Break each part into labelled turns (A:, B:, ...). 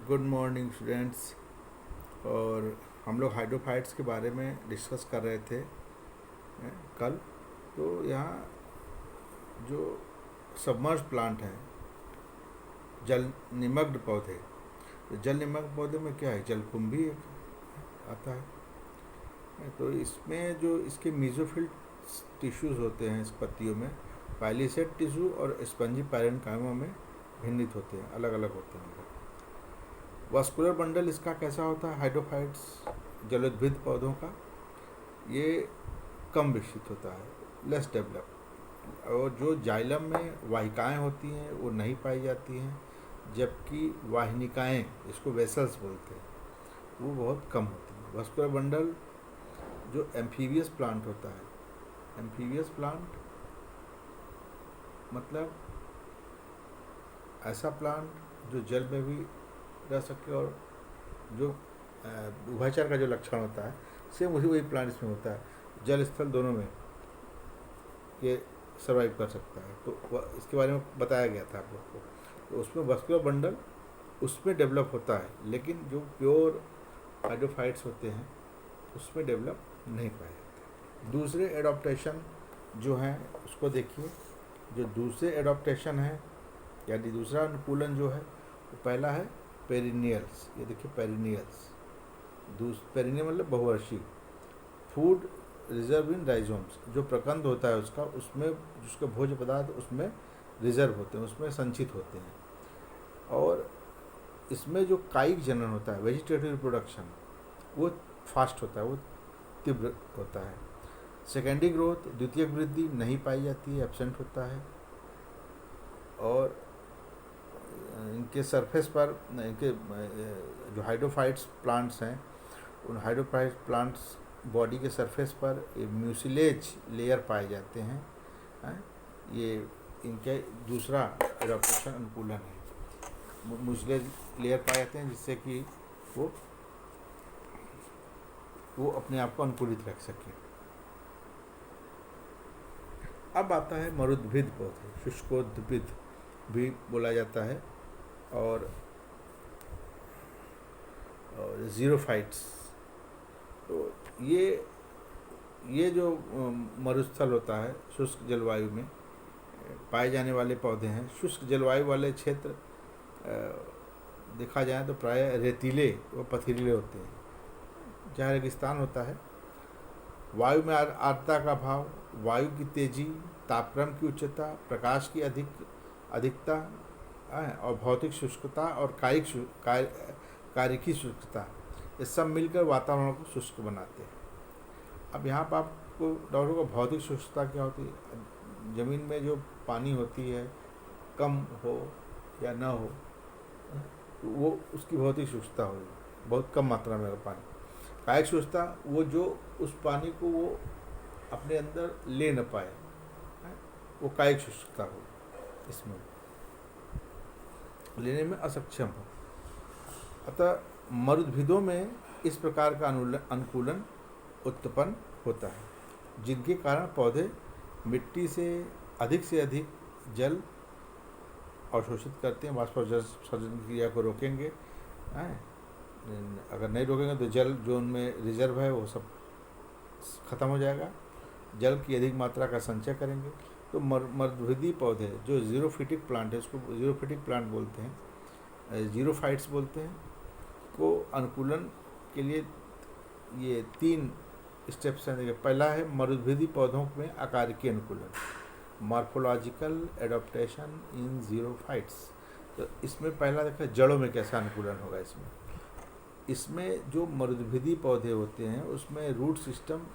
A: Good morning students. और हम लोग हाइड्रोफाइट्स के बारे में डिस्कस कर रहे थे कल। तो यहाँ जो सबमर्ज प्लांट हैं, जल निमग्न पौधे, तो जल निमग्न पौधे में क्या है, जलकुंभी एक आता है। तो इसमें जो इसके मीजोफिल टिश्यूज़ होते हैं इस पत्तियों में, पाइलिसेड टिश्यू और स्पंजी पैरेन्काइमा में भिन्नित होते हैं, अलग अलग होते हैं। वास्कुलर बंडल इसका कैसा होता है, हाइड्रोफाइट्स जलोद्भिद पौधों का, ये कम विकसित होता है, लेस डेवलप। और जो जाइलम में वाहिकाएं होती हैं वो नहीं पाई जाती हैं, जबकि वाहिनिकाएं, इसको वेसल्स बोलते हैं, वो बहुत कम होती हैं। वास्कुलर बंडल जो एम्फीबियस प्लांट होता है, एम्फीबियस प्लांट मतलब ऐसा प्लांट जो जल में भी रह सके, और जो उभयचर का जो लक्षण होता है सेम वही प्लांट इसमें होता है, जल स्थल दोनों में ये सर्वाइव कर सकता है। तो इसके बारे में बताया गया था आप लोग को। तो उसमें वास्कुलर बंडल उसमें डेवलप होता है, लेकिन जो प्योर हाइड्रोफाइट्स होते हैं उसमें डेवलप नहीं पाए जाते। दूसरे एडॉप्टेशन जो हैं उसको देखिए। जो दूसरे एडॉप्टेशन है यानी दूसरा अनुकूलन जो है, तो पहला है पेरिनियल्स। ये देखिए पेरिनियल्स, पेरिनियल मतलब बहुवर्षीय। फूड रिजर्व इन राइजोम्स, जो प्रकंद होता है उसका, उसमें जिसके भोज्य पदार्थ उसमें रिजर्व होते हैं, उसमें संचित होते हैं। और इसमें जो कायिक जनन होता है, वेजिटेटिव रिप्रोडक्शन, वो फास्ट होता है, वो तीव्र होता है। सेकेंडरी ग्रोथ, द्वितीयक वृद्धि नहीं पाई जाती है, एब्सेंट होता है। और इनके सरफेस पर, इनके जो हाइड्रोफाइट्स प्लांट्स हैं, उन हाइड्रोफाइट प्लांट्स बॉडी के सरफेस पर म्यूसिलेज लेयर पाए जाते हैं। ये इनके दूसरा एडॉप्टेशन अनुकूलन है। म्यूसिलेज लेयर पाए जाते हैं जिससे कि वो अपने आप को अनुकूलित रख सके। अब आता है मरुद्भिद पौधे, शुष्कोद्भिद भी बोला जाता है, और ज़ीरोफाइट्स। तो ये जो मरुस्थल होता है, शुष्क जलवायु में पाए जाने वाले पौधे हैं। शुष्क जलवायु वाले क्षेत्र देखा जाए तो प्रायः रेतीले व पथरीले होते हैं, जहाँ रेगिस्तान होता है। वायु में आर्द्रता का भाव, वायु की तेजी, तापक्रम की उच्चता, प्रकाश की अधिकता और भौतिक शुष्कता और कायिकी शुष्कता, ये सब मिलकर वातावरण को शुष्क बनाते हैं। अब यहाँ पर आपको डाउट होगा, भौतिक शुष्कता क्या होती है। ज़मीन में जो पानी होती है, कम हो या ना हो, तो वो उसकी भौतिक शुष्कता होगी, बहुत कम मात्रा में पानी। कायिक शुष्कता, वो जो उस पानी को वो अपने अंदर ले न पाए, वो कायिक शुष्कता हो, इसमें लेने में असक्षम हो। अतः मरुद्भिदों में इस प्रकार का अनुकूलन उत्पन्न होता है, जिनके कारण पौधे मिट्टी से अधिक जल अवशोषित करते हैं, वाष्पोत्सर्जन क्रिया को रोकेंगे। अगर नहीं रोकेंगे तो जल जो उनमें रिजर्व है वो सब खत्म हो जाएगा, जल की अधिक मात्रा का संचय करेंगे। तो मरुद्भिदी पौधे जो ज़ीरोफिटिक प्लांट है, उसको ज़ीरोफिटिक प्लांट बोलते हैं, ज़ीरोफाइट्स बोलते हैं, को अनुकूलन के लिए ये 3 स्टेप्स हैं। देखिए, पहला है मरुद्भिदी पौधों में आकारिकी अनुकूलन, मॉर्फोलॉजिकल एडॉप्टेशन इन ज़ीरोफाइट्स। तो इसमें पहला देखा जड़ों में कैसा अनुकूलन होगा। इसमें जो मरुद्भिदी पौधे होते हैं उसमें रूट सिस्टम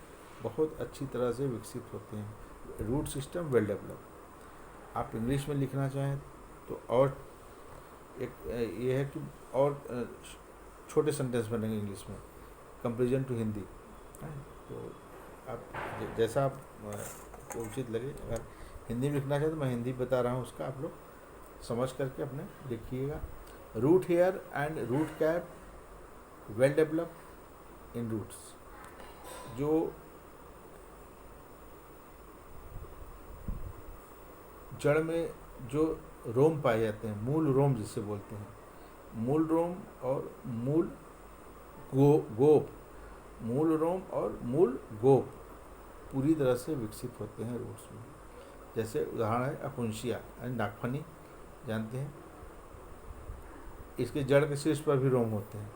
A: बहुत अच्छी तरह से विकसित होते हैं, रूट सिस्टम वेल डेवलप। आप इंग्लिश में लिखना चाहें तो और एक ये है कि और छोटे सेंटेंस बनेंगे इंग्लिश में, कंपेरिजन टू हिंदी। तो आप जैसा आप को उचित लगे, अगर हिंदी में लिखना चाहें तो मैं हिंदी बता रहा हूँ, उसका आप लोग समझ करके अपने लिखिएगा। Root hair and root cap well develop in roots. जो जड़ में जो रोम पाए जाते हैं, मूल रोम जिसे बोलते हैं, मूल रोम और मूल गोप, मूल रोम और मूल गोप पूरी तरह से विकसित होते हैं रूट्स में। जैसे उदाहरण है अपुंसिया यानी नागफनी, जानते हैं, इसके जड़ के शीर्ष पर भी रोम होते हैं।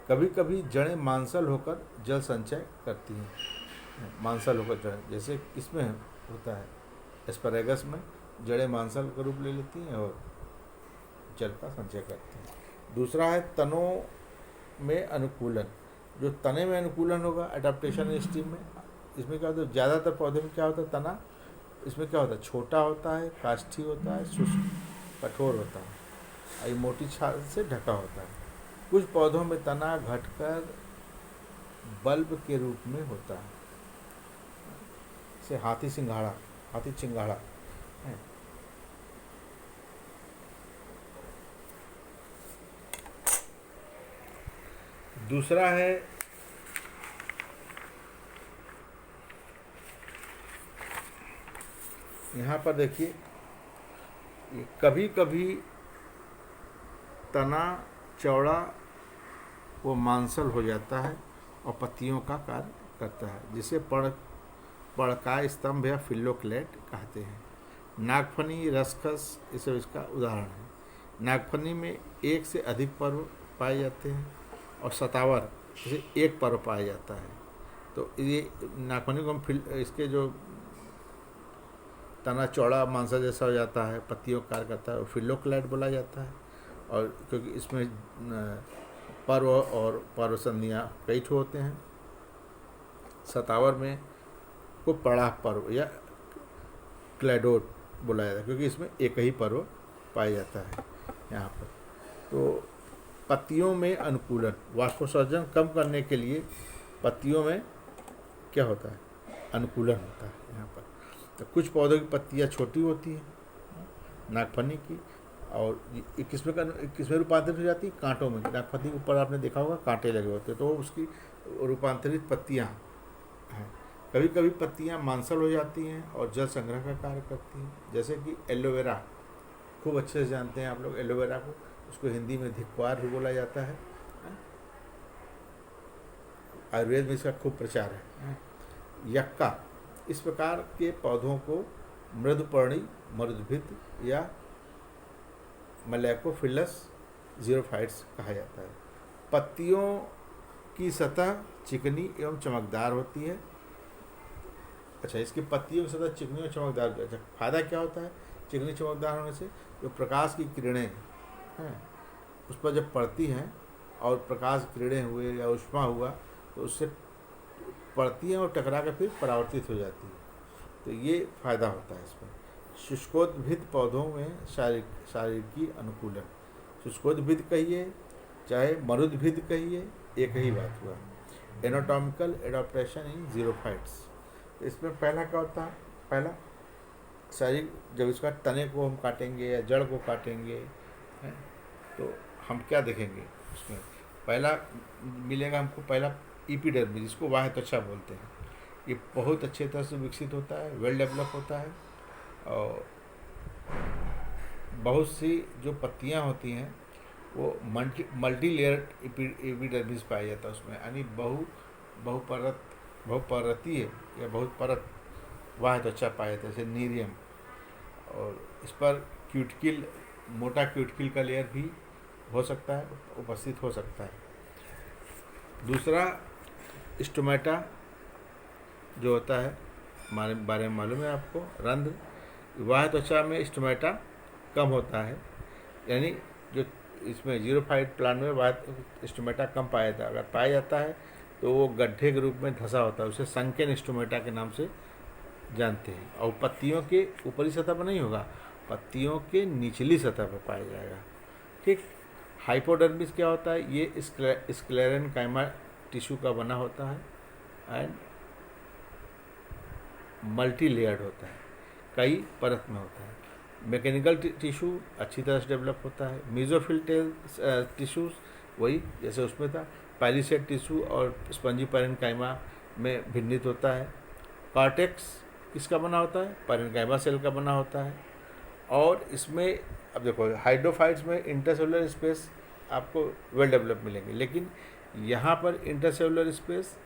A: कभी कभी जड़ें मांसल होकर जल संचय करती हैं, मांसल होकर जड़ें, जैसे इसमें होता है एस्पैरागस में जड़ें मांसल का रूप ले लेती हैं और जल का संचय करती हैं। दूसरा है तनों में अनुकूलन। जो तने में अनुकूलन होगा एडाप्टेशन स्ट्रीम में, इसमें क्या होता है, ज़्यादातर पौधे में क्या होता है, तना इसमें क्या होता है, छोटा होता है, काष्ठी होता है, शुष्क कठोर होता है, ये मोटी छाल से ढका होता है। कुछ पौधों में तना घटकर बल्ब के रूप में होता है, जैसे हाथी चिंगाड़ा है। दूसरा है यहाँ पर देखिए, कभी कभी तना चौड़ा वो मांसल हो जाता है और पत्तियों का कार्य करता है, जिसे पड़काय स्तंभ या फिल्लोक्लेट कहते हैं। नागफनी, रसखस ये सब इसका उदाहरण है। नागफनी में एक से अधिक पर्व पाए जाते हैं और सतावर जैसे एक पर्व पाया जाता है। तो ये नागफनी को हम इसके जो तना चौड़ा मांसा जैसा हो जाता है, पत्तियों का कार्य करता है, और फिल्लोक्लेट बोला जाता है। और क्योंकि इसमें पर्व और पर्व संधियाँ कई ठो होते हैं। सतावर में को पड़ा पर्व या क्लैडोट बोला जाता है, क्योंकि इसमें एक ही पर्व पाया जाता है यहाँ पर। तो पत्तियों में अनुकूलन, वाष्पोत्सर्जन कम करने के लिए पत्तियों में क्या होता है, अनुकूलन होता है यहाँ पर। तो कुछ पौधों की पत्तियाँ छोटी होती हैं नागफनी की, और किसमें रूपांतरित हो जाती है, कांटों में। नागफनी के ऊपर आपने देखा होगा कांटे लगे होते हैं, तो उसकी रूपांतरित पत्तियाँ हैं। कभी कभी पत्तियाँ मांसल हो जाती हैं और जल संग्रह का कार्य करती हैं, जैसे कि एलोवेरा, खूब अच्छे से जानते हैं आप लोग एलोवेरा को, उसको हिंदी में धिक्वार भी बोला जाता है। आयुर्वेद में इसका खूब प्रचार है। यक्का, इस प्रकार के पौधों को मृदुपर्णी, मरुदभिद या मलैकोफिलस ज़ीरोफाइट्स कहा जाता है। पत्तियों की सतह चिकनी एवं चमकदार होती है। अच्छा, इसकी पत्तियों की सतह चिकनी और चमकदार होती है। अच्छा, फायदा क्या होता है चिकनी चमकदार होने से? जो प्रकाश की किरणें हैं उस पर जब पड़ती हैं और प्रकाश किरणें हुए या उष्मा हुआ तो उससे पड़ती हैं और टकरा कर फिर परावर्तित हो जाती है, तो ये फायदा होता है इसमें। शुष्कोद्भिद पौधों में शारीरिकी अनुकूलन, शुष्कोद्भिद कहिए चाहे मरुद्भिद कहिए, एक ही बात हुआ। एनाटॉमिकल एडाप्टेशन इन ज़ीरोफाइट्स, इसमें पहला क्या होता है, पहला शारीरिक, जब इसका तने को हम काटेंगे या जड़ को काटेंगे हैं, तो हम क्या देखेंगे उसमें, पहला मिलेगा हमको, पहला एपिडर्मिस, जिसको बाह्य त्वचा बोलते हैं। ये बहुत अच्छे तरह से विकसित होता है, वेल डेवलप होता है, और बहुत सी जो पत्तियां होती हैं वो मल्टी लेयर्ड एपिडर्मिस पाया जाता है उसमें, यानी बहुपरतीय या बहुत परत बाह्य त्वचा पाया जाता है, जैसे नीरियम। और इस पर क्यूटिकल, मोटा क्यूटिकल का लेयर भी हो सकता है, उपस्थित हो सकता है। दूसरा स्टोमेटा जो होता है, हमारे बारे में मालूम है आपको, रंध्र। बाह्य त्वचा में स्टोमेटा कम होता है, यानी जो इसमें ज़ीरोफाइट प्लांट में बाह्य स्टोमेटा कम पाया जाता है। अगर पाया जाता है तो वो गड्ढे के रूप में धंसा होता है, उसे संकेन स्टोमेटा के नाम से जानते हैं। और पत्तियों के ऊपरी सतह पर नहीं होगा, पत्तियों के निचली सतह पर पाया जाएगा। ठीक। हाइपोडर्मिस क्या होता है, ये स्क्लेरेनकाइमा टिश्यू का बना होता है एंड मल्टी लेयर्ड होता है, कई परत में होता है। मैकेनिकल टिश्यू अच्छी तरह से डेवलप होता है। मेसोफिल टिश्यूज वही जैसे उसमें था। पैलिसेड टिश्यू और स्पंजी पैरेन्काइमा में भिन्नित होता है। कॉर्टेक्स किसका बना होता है, पैरेन्काइमा सेल का बना होता है। और इसमें अब देखो हाइड्रोफाइट्स में इंटरसेलुलर स्पेस आपको वेल डेवलप मिलेंगे। लेकिन यहाँ पर इंटरसेलुलर स्पेस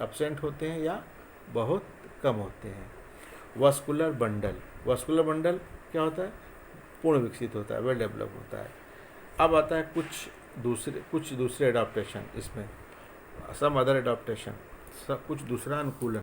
A: एब्सेंट होते हैं या बहुत कम होते हैं। वास्कुलर बंडल क्या होता है? पूर्ण विकसित होता है, वेल डेवलप होता है। अब आता है कुछ दूसरे एडाप्टेशन इसमें, सम अदर एडाप्टेशन, कुछ दूसरा अनुकूलन।